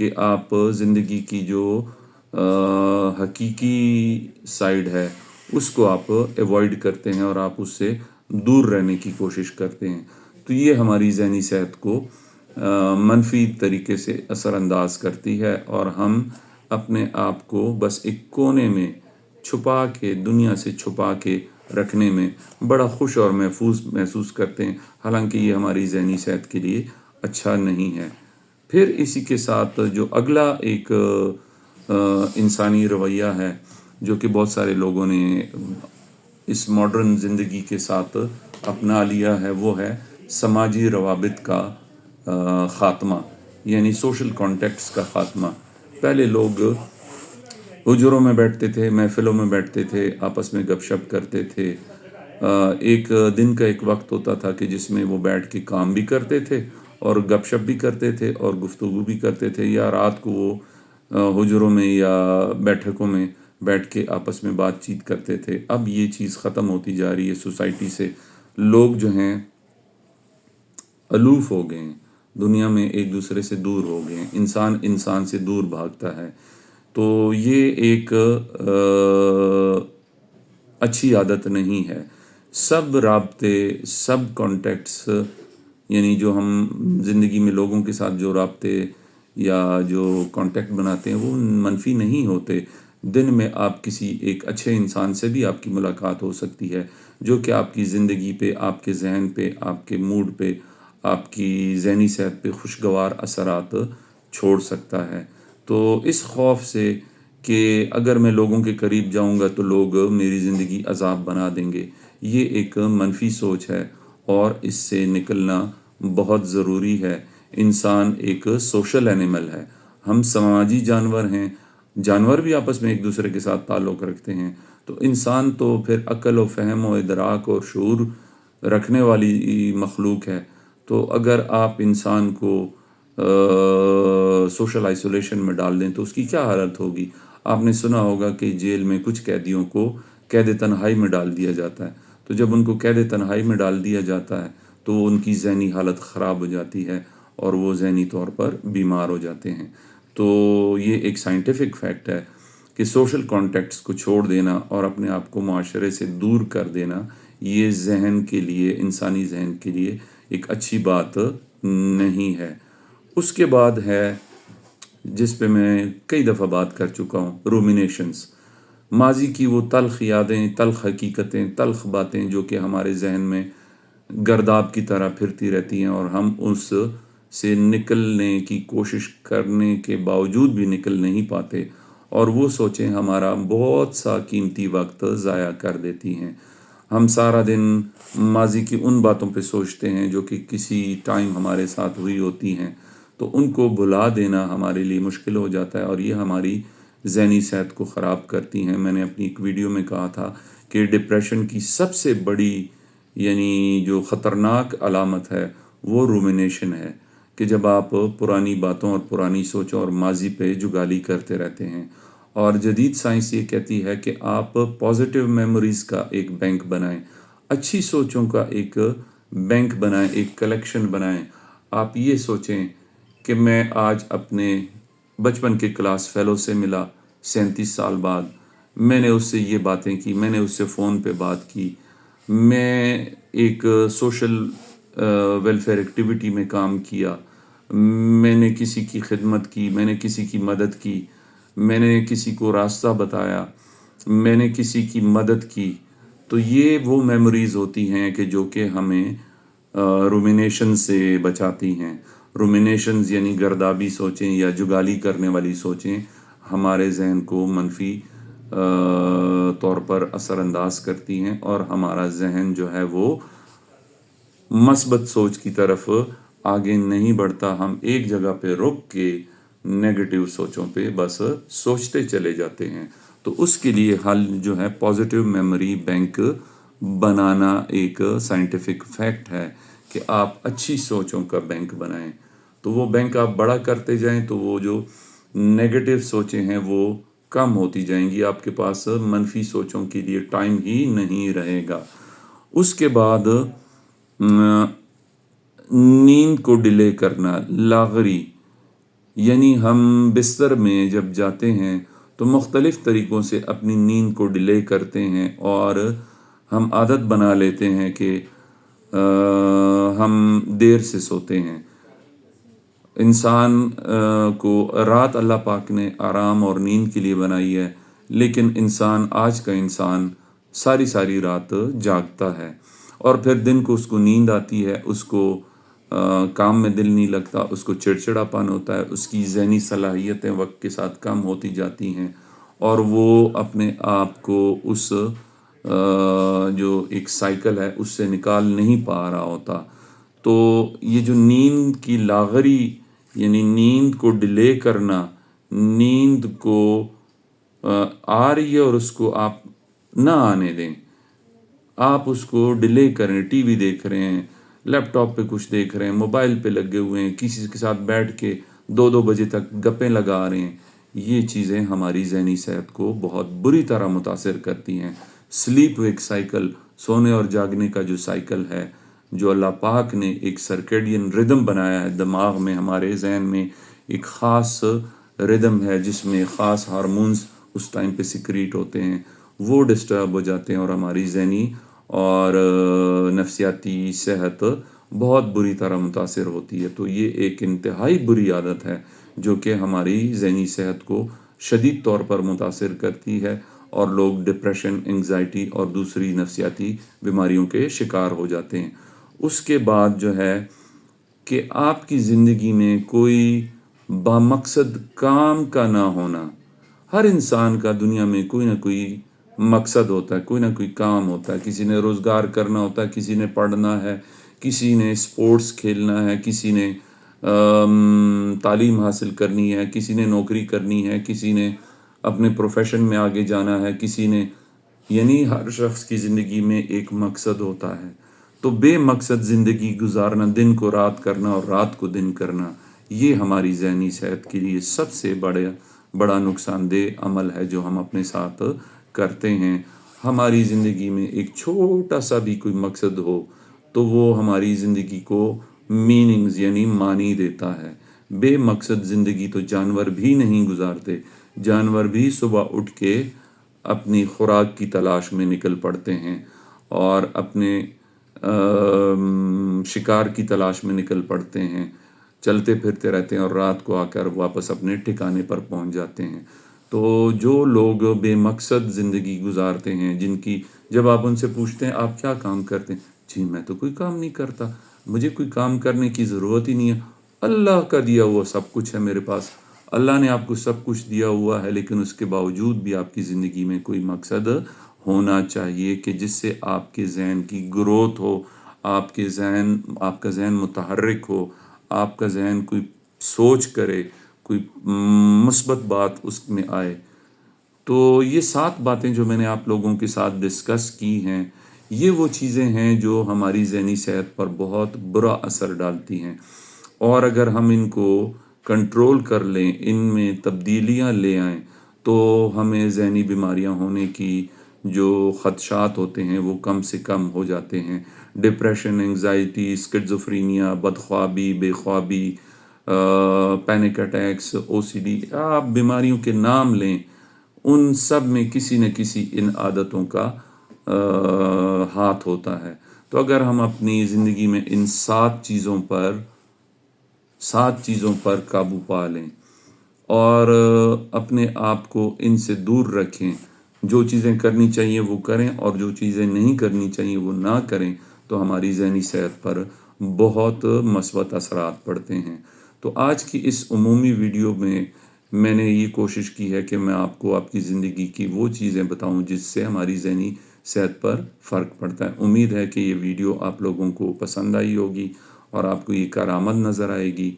کہ آپ زندگی کی جو حقیقی سائڈ ہے اس کو آپ ایوائڈ کرتے ہیں اور آپ اس سے دور رہنے کی کوشش کرتے ہیں، تو یہ ہماری ذہنی صحت کو منفی طریقے سے اثر انداز کرتی ہے، اور ہم اپنے آپ کو بس ایک کونے میں چھپا کے، دنیا سے چھپا کے رکھنے میں بڑا خوش اور محفوظ محسوس کرتے ہیں، حالانکہ یہ ہماری ذہنی صحت کے لیے اچھا نہیں ہے۔ پھر اسی کے ساتھ جو اگلا ایک انسانی رویہ ہے جو کہ بہت سارے لوگوں نے اس ماڈرن زندگی کے ساتھ اپنا لیا ہے، وہ ہے سماجی روابط کا خاتمہ، یعنی سوشل کانٹیکٹس کا خاتمہ۔ پہلے لوگ حجروں میں بیٹھتے تھے، محفلوں میں بیٹھتے تھے، آپس میں گپ شپ کرتے تھے، ایک دن کا ایک وقت ہوتا تھا کہ جس میں وہ بیٹھ کے کام بھی کرتے تھے اور گپ شپ بھی کرتے تھے اور گفتگو بھی کرتے تھے، یا رات کو وہ حجروں میں یا بیٹھکوں میں بیٹھ کے آپس میں بات چیت کرتے تھے۔ اب یہ چیز ختم ہوتی جا رہی ہے سوسائٹی سے، لوگ جو ہیں الوف ہو گئے ہیں، دنیا میں ایک دوسرے سے دور ہو گئے ہیں، انسان انسان سے دور بھاگتا ہے، تو یہ ایک اچھی عادت نہیں ہے۔ سب رابطے، سب کانٹیکٹس، یعنی جو ہم زندگی میں لوگوں کے ساتھ جو رابطے یا جو کانٹیکٹ بناتے ہیں وہ منفی نہیں ہوتے۔ دن میں آپ کسی ایک اچھے انسان سے بھی آپ کی ملاقات ہو سکتی ہے جو کہ آپ کی زندگی پہ، آپ کے ذہن پہ، آپ کے موڈ پہ، آپ کی ذہنی صحت پہ خوشگوار اثرات چھوڑ سکتا ہے۔ تو اس خوف سے کہ اگر میں لوگوں کے قریب جاؤں گا تو لوگ میری زندگی عذاب بنا دیں گے، یہ ایک منفی سوچ ہے اور اس سے نکلنا بہت ضروری ہے۔ انسان ایک سوشل اینیمل ہے، ہم سماجی جانور ہیں، جانور بھی آپس میں ایک دوسرے کے ساتھ تعلق رکھتے ہیں، تو انسان تو پھر عقل و فہم و ادراک اور شعور رکھنے والی مخلوق ہے۔ تو اگر آپ انسان کو سوشل آئسولیشن میں ڈال دیں تو اس کی کیا حالت ہوگی؟ آپ نے سنا ہوگا کہ جیل میں کچھ قیدیوں کو قید تنہائی میں ڈال دیا جاتا ہے، تو جب ان کو قید تنہائی میں ڈال دیا جاتا ہے تو ان کی ذہنی حالت خراب ہو جاتی ہے اور وہ ذہنی طور پر بیمار ہو جاتے ہیں۔ تو یہ ایک سائنٹیفک فیکٹ ہے کہ سوشل کانٹیکٹس کو چھوڑ دینا اور اپنے آپ کو معاشرے سے دور کر دینا، یہ ذہن کے لیے، انسانی ذہن کے لیے ایک اچھی بات نہیں ہے۔ اس کے بعد ہے جس پہ میں کئی دفعہ بات کر چکا ہوں، رومینیشنز، ماضی کی وہ تلخ یادیں، تلخ حقیقتیں، تلخ باتیں جو کہ ہمارے ذہن میں گرداب کی طرح پھرتی رہتی ہیں اور ہم اس سے نکلنے کی کوشش کرنے کے باوجود بھی نکل نہیں پاتے، اور وہ سوچیں ہمارا بہت سا قیمتی وقت ضائع کر دیتی ہیں۔ ہم سارا دن ماضی کی ان باتوں پہ سوچتے ہیں جو کہ کسی ٹائم ہمارے ساتھ ہوئی ہوتی ہیں، تو ان کو بھلا دینا ہمارے لیے مشکل ہو جاتا ہے اور یہ ہماری ذہنی صحت کو خراب کرتی ہیں۔ میں نے اپنی ایک ویڈیو میں کہا تھا کہ ڈپریشن کی سب سے بڑی یعنی جو خطرناک علامت ہے وہ رومینیشن ہے، کہ جب آپ پرانی باتوں اور پرانی سوچوں اور ماضی پہ جگالی کرتے رہتے ہیں۔ اور جدید سائنس یہ کہتی ہے کہ آپ پازیٹیو میموریز کا ایک بینک بنائیں، اچھی سوچوں کا ایک بینک بنائیں، ایک کلیکشن بنائیں۔ آپ یہ سوچیں کہ میں آج اپنے بچپن کے کلاس فیلو سے ملا 37 سال بعد، میں نے اس سے یہ باتیں کی، میں نے اس سے فون پہ بات کی، میں ایک سوشل ویلفیئر ایکٹیویٹی میں کام کیا، میں نے کسی کی خدمت کی، میں نے کسی کی مدد کی، میں نے کسی کو راستہ بتایا، میں نے کسی کی مدد کی۔ تو یہ وہ میموریز ہوتی ہیں کہ جو کہ ہمیں رومینیشن سے بچاتی ہیں۔ رومینیشنز یعنی گردابی سوچیں یا جگالی کرنے والی سوچیں ہمارے ذہن کو منفی طور پر اثر انداز کرتی ہیں اور ہمارا ذہن جو ہے وہ مثبت سوچ کی طرف آگے نہیں بڑھتا، ہم ایک جگہ پہ رک کے نیگیٹو سوچوں پہ بس سوچتے چلے جاتے ہیں۔ تو اس کے لیے حل جو ہے پازیٹیو میموری بینک بنانا ایک سائنٹیفک فیکٹ ہے کہ آپ اچھی سوچوں کا بینک بنائیں، تو وہ بینک آپ بڑا کرتے جائیں تو وہ جو نیگیٹو سوچیں ہیں وہ کم ہوتی جائیں گی، آپ کے پاس منفی سوچوں کے لیے ٹائم ہی نہیں رہے گا۔ اس کے بعد نیند کو ڈیلے کرنا، لاغری، یعنی ہم بستر میں جب جاتے ہیں تو مختلف طریقوں سے اپنی نیند کو ڈیلے کرتے ہیں، اور ہم عادت بنا لیتے ہیں کہ ہم دیر سے سوتے ہیں۔ انسان کو رات اللہ پاک نے آرام اور نیند کے لیے بنائی ہے، لیکن آج کا انسان ساری ساری رات جاگتا ہے، اور پھر دن کو اس کو نیند آتی ہے، اس کو کام میں دل نہیں لگتا، اس کو چڑچڑاپن ہوتا ہے، اس کی ذہنی صلاحیتیں وقت کے ساتھ کم ہوتی جاتی ہیں، اور وہ اپنے آپ کو اس جو ایک سائیکل ہے اس سے نکال نہیں پا رہا ہوتا۔ تو یہ جو نیند کی لاغری، یعنی نیند کو ڈیلے کرنا، نیند کو آ رہی ہے اور اس کو آپ نہ آنے دیں، آپ اس کو ڈیلے کریں، ٹی وی دیکھ رہے ہیں، لیپ ٹاپ پہ کچھ دیکھ رہے ہیں، موبائل پہ لگے ہوئے ہیں، کسی کے ساتھ بیٹھ کے 2 بجے تک گپیں لگا رہے ہیں، یہ چیزیں ہماری ذہنی صحت کو بہت بری طرح متاثر کرتی ہیں۔ سلیپ ویک سائیکل، سونے اور جاگنے کا جو سائیکل ہے، جو اللہ پاک نے ایک سرکیڈین ردم بنایا ہے دماغ میں، ہمارے ذہن میں ایک خاص ردم ہے جس میں خاص ہارمونز اس ٹائم پہ سیکریٹ ہوتے ہیں، وہ ڈسٹرب ہو جاتے ہیں اور ہماری ذہنی اور نفسیاتی صحت بہت بری طرح متاثر ہوتی ہے۔ تو یہ ایک انتہائی بری عادت ہے جو کہ ہماری ذہنی صحت کو شدید طور پر متاثر کرتی ہے، اور لوگ ڈپریشن، انگزائٹی اور دوسری نفسیاتی بیماریوں کے شکار ہو جاتے ہیں۔ اس کے بعد جو ہے کہ آپ کی زندگی میں کوئی بامقصد کام کا نہ ہونا۔ ہر انسان کا دنیا میں کوئی نہ کوئی مقصد ہوتا ہے، کوئی نہ کوئی کام ہوتا ہے، کسی نے روزگار کرنا ہوتا ہے، کسی نے پڑھنا ہے، کسی نے سپورٹس کھیلنا ہے، کسی نے تعلیم حاصل کرنی ہے، کسی نے نوکری کرنی ہے، کسی نے اپنے پروفیشن میں آگے جانا ہے، کسی نے، یعنی ہر شخص کی زندگی میں ایک مقصد ہوتا ہے۔ تو بے مقصد زندگی گزارنا، دن کو رات کرنا اور رات کو دن کرنا، یہ ہماری ذہنی صحت کے لیے سب سے بڑا نقصان دہ عمل ہے جو ہم اپنے ساتھ کرتے ہیں۔ ہماری زندگی میں ایک چھوٹا سا بھی کوئی مقصد ہو تو وہ ہماری زندگی کو میننگز یعنی معنی دیتا ہے۔ بے مقصد زندگی تو جانور بھی نہیں گزارتے، جانور بھی صبح اٹھ کے اپنی خوراک کی تلاش میں نکل پڑتے ہیں اور اپنے شکار کی تلاش میں نکل پڑتے ہیں، چلتے پھرتے رہتے ہیں اور رات کو آ کر واپس اپنے ٹھکانے پر پہنچ جاتے ہیں۔ تو جو لوگ بے مقصد زندگی گزارتے ہیں، جن کی جب آپ ان سے پوچھتے ہیں آپ کیا کام کرتے ہیں، جی میں تو کوئی کام نہیں کرتا، مجھے کوئی کام کرنے کی ضرورت ہی نہیں ہے، اللہ کا دیا ہوا سب کچھ ہے میرے پاس، اللہ نے آپ کو سب کچھ دیا ہوا ہے، لیکن اس کے باوجود بھی آپ کی زندگی میں کوئی مقصد ہونا چاہیے کہ جس سے آپ کے ذہن کی گروتھ ہو، آپ کا ذہن متحرک ہو، آپ کا ذہن کوئی سوچ کرے، کوئی مثبت بات اس میں آئے۔ تو یہ 7 باتیں جو میں نے آپ لوگوں کے ساتھ ڈسکس کی ہیں، یہ وہ چیزیں ہیں جو ہماری ذہنی صحت پر بہت برا اثر ڈالتی ہیں، اور اگر ہم ان کو کنٹرول کر لیں، ان میں تبدیلیاں لے آئیں، تو ہمیں ذہنی بیماریاں ہونے کی جو خدشات ہوتے ہیں وہ کم سے کم ہو جاتے ہیں۔ ڈپریشن، انگزائٹی، اسکیزوفرینیا، بدخوابی، بے خوابی، پینک اٹیکس، او سی ڈی، آپ بیماریوں کے نام لیں، ان سب میں کسی نہ کسی ان عادتوں کا ہاتھ ہوتا ہے۔ تو اگر ہم اپنی زندگی میں ان 7 چیزوں پر قابو پا لیں اور اپنے آپ کو ان سے دور رکھیں، جو چیزیں کرنی چاہیے وہ کریں اور جو چیزیں نہیں کرنی چاہیے وہ نہ کریں، تو ہماری ذہنی صحت پر بہت مثبت اثرات پڑتے ہیں۔ تو آج کی اس عمومی ویڈیو میں نے یہ کوشش کی ہے کہ میں آپ کو آپ کی زندگی کی وہ چیزیں بتاؤں جس سے ہماری ذہنی صحت پر فرق پڑتا ہے۔ امید ہے کہ یہ ویڈیو آپ لوگوں کو پسند آئی ہوگی اور آپ کو یہ کارآمد نظر آئے گی،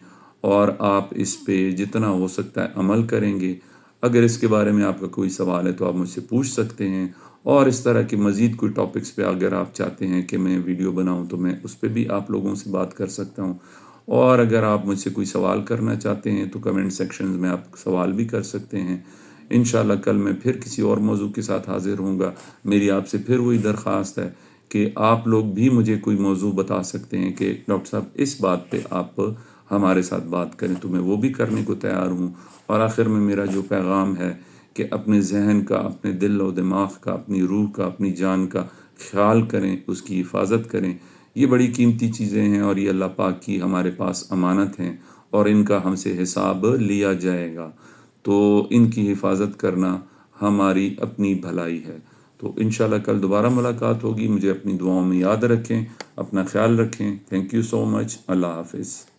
اور آپ اس پہ جتنا ہو سکتا ہے عمل کریں گے۔ اگر اس کے بارے میں آپ کا کوئی سوال ہے تو آپ مجھ سے پوچھ سکتے ہیں، اور اس طرح کے مزید کوئی ٹاپکس پہ اگر آپ چاہتے ہیں کہ میں ویڈیو بناؤں تو میں اس پہ بھی آپ لوگوں سے بات کر سکتا ہوں، اور اگر آپ مجھ سے کوئی سوال کرنا چاہتے ہیں تو کمنٹ سیکشنز میں آپ سوال بھی کر سکتے ہیں۔ انشاءاللہ کل میں پھر کسی اور موضوع کے ساتھ حاضر ہوں گا۔ میری آپ سے پھر وہی درخواست ہے کہ آپ لوگ بھی مجھے کوئی موضوع بتا سکتے ہیں کہ ڈاکٹر صاحب اس بات پہ آپ ہمارے ساتھ بات کریں تو میں وہ بھی کرنے کو تیار ہوں۔ اور آخر میں میرا جو پیغام ہے کہ اپنے ذہن کا، اپنے دل و دماغ کا، اپنی روح کا، اپنی جان کا خیال کریں، اس کی حفاظت کریں۔ یہ بڑی قیمتی چیزیں ہیں اور یہ اللہ پاک کی ہمارے پاس امانت ہیں اور ان کا ہم سے حساب لیا جائے گا، تو ان کی حفاظت کرنا ہماری اپنی بھلائی ہے۔ تو انشاءاللہ کل دوبارہ ملاقات ہوگی۔ مجھے اپنی دعاؤں میں یاد رکھیں، اپنا خیال رکھیں۔ تھینک یو سو مچ۔ اللہ حافظ۔